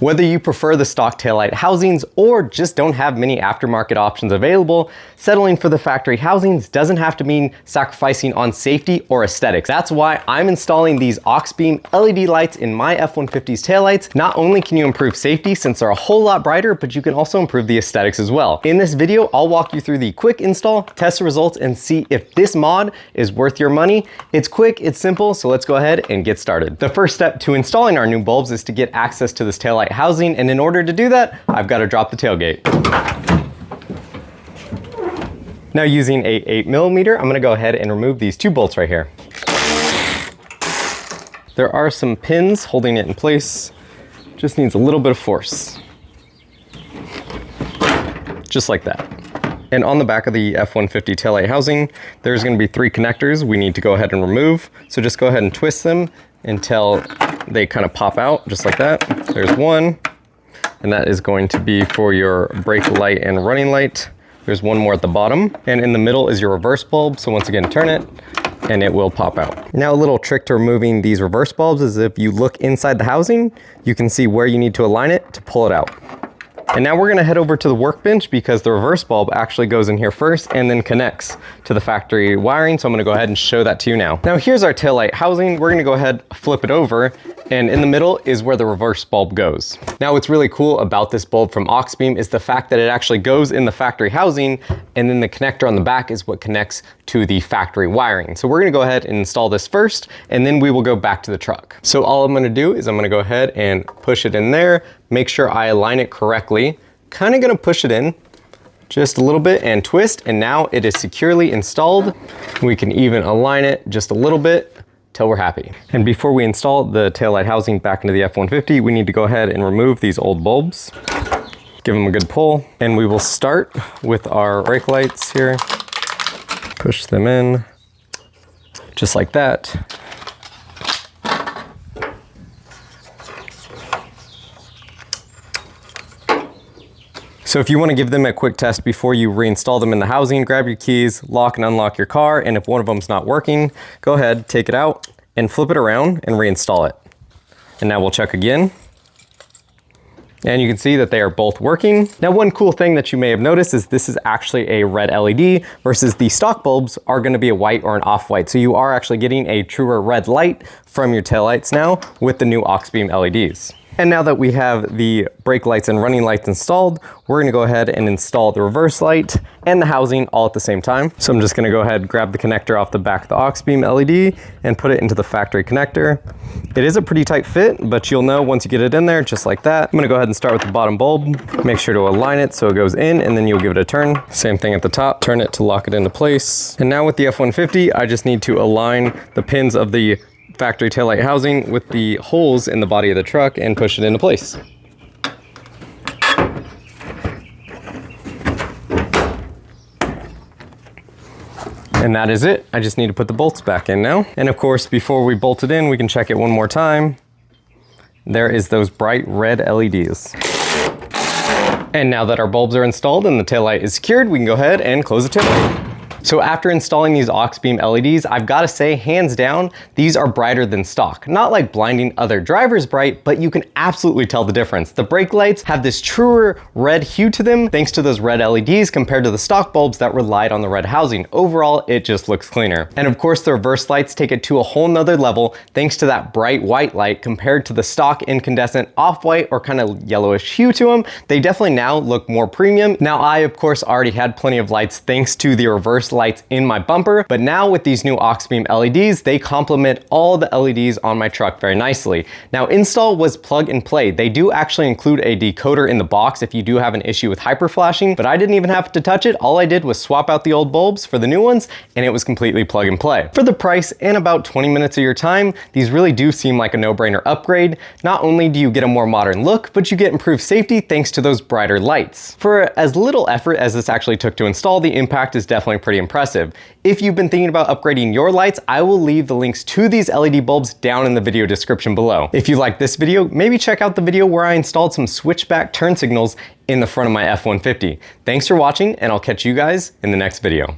Whether you prefer the stock taillight housings or just don't have many aftermarket options available, settling for the factory housings doesn't have to mean sacrificing on safety or aesthetics. That's why I'm installing these Auxbeam LED lights in my F150's taillights. Not only can you improve safety since they're a whole lot brighter, but you can also improve the aesthetics as well. In this video, I'll walk you through the quick install, test the results, and see if this mod is worth your money. It's quick, it's simple, so let's go ahead and get started. The first step to installing our new bulbs is to get access to this taillight housing, and in order to do that, I've got to drop the tailgate. Now using a 8mm, I'm going to go ahead and remove these two bolts right here. There are some pins holding it in place. Just needs a little bit of force. Just like that. And on the back of the F150 taillight housing, there's going to be 3 connectors we need to go ahead and remove. So just go ahead and twist them until they kind of pop out, just like that. There's one, and that is going to be for your brake light and running light. There's one more at the bottom, and in the middle is your reverse bulb. So once again, turn it, and it will pop out. Now a little trick to removing these reverse bulbs is if you look inside the housing, you can see where you need to align it to pull it out. And now we're gonna head over to the workbench because the reverse bulb actually goes in here first and then connects to the factory wiring. So I'm gonna go ahead and show that to you now. Now here's our taillight housing. We're gonna go ahead, flip it over, and in the middle is where the reverse bulb goes. Now what's really cool about this bulb from Auxbeam is the fact that it actually goes in the factory housing, and then the connector on the back is what connects to the factory wiring. So we're gonna go ahead and install this first, and then we will go back to the truck. So all I'm gonna do is I'm gonna go ahead and push it in there, make sure I align it correctly, kind of gonna push it in just a little bit and twist, and now it is securely installed. We can even align it just a little bit till we're happy. And before we install the taillight housing back into the F150, we need to go ahead and remove these old bulbs. Give them a good pull, and we will start with our brake lights here. Push them in, just like that. So if you want to give them a quick test before you reinstall them in the housing, grab your keys, lock and unlock your car, and if one of them's not working, go ahead, take it out, and flip it around and reinstall it. And now we'll check again. And you can see that they are both working. Now, one cool thing that you may have noticed is this is actually a red LED versus the stock bulbs are going to be a white or an off-white. So you are actually getting a truer red light from your taillights now with the new Auxbeam LEDs. And now that we have the brake lights and running lights installed, we're gonna go ahead and install the reverse light and the housing all at the same time. So I'm just gonna go ahead and grab the connector off the back of the Auxbeam LED and put it into the factory connector. It is a pretty tight fit, but you'll know once you get it in there, just like that. I'm gonna go ahead and start with the bottom bulb. Make sure to align it so it goes in, and then you'll give it a turn. Same thing at the top, turn it to lock it into place. And now with the F150, I just need to align the pins of the factory taillight housing with the holes in the body of the truck and push it into place. And that is it. I just need to put the bolts back in now. And of course, before we bolt it in, we can check it one more time. There is those bright red LEDs. And now that our bulbs are installed and the taillight is secured, we can go ahead and close the taillight. So after installing these Auxbeam LEDs, I've got to say, hands down, these are brighter than stock. Not like blinding other drivers bright, but you can absolutely tell the difference. The brake lights have this truer red hue to them thanks to those red LEDs compared to the stock bulbs that relied on the red housing. Overall, it just looks cleaner. And of course, the reverse lights take it to a whole nother level thanks to that bright white light compared to the stock incandescent off-white or kind of yellowish hue to them. They definitely now look more premium. Now, I, of course, already had plenty of lights thanks to the reverse lights in my bumper, but now with these new Auxbeam LEDs, they complement all the LEDs on my truck very nicely. Now, install was plug and play. They do actually include a decoder in the box if you do have an issue with hyper flashing, but I didn't even have to touch it. All I did was swap out the old bulbs for the new ones, and it was completely plug and play. For the price and about 20 minutes of your time, these really do seem like a no-brainer upgrade. Not only do you get a more modern look, but you get improved safety thanks to those brighter lights. For as little effort as this actually took to install, the impact is definitely pretty impressive. If you've been thinking about upgrading your lights, I will leave the links to these LED bulbs down in the video description below. If you like this video, maybe check out the video where I installed some switchback turn signals in the front of my F150. Thanks for watching, and I'll catch you guys in the next video.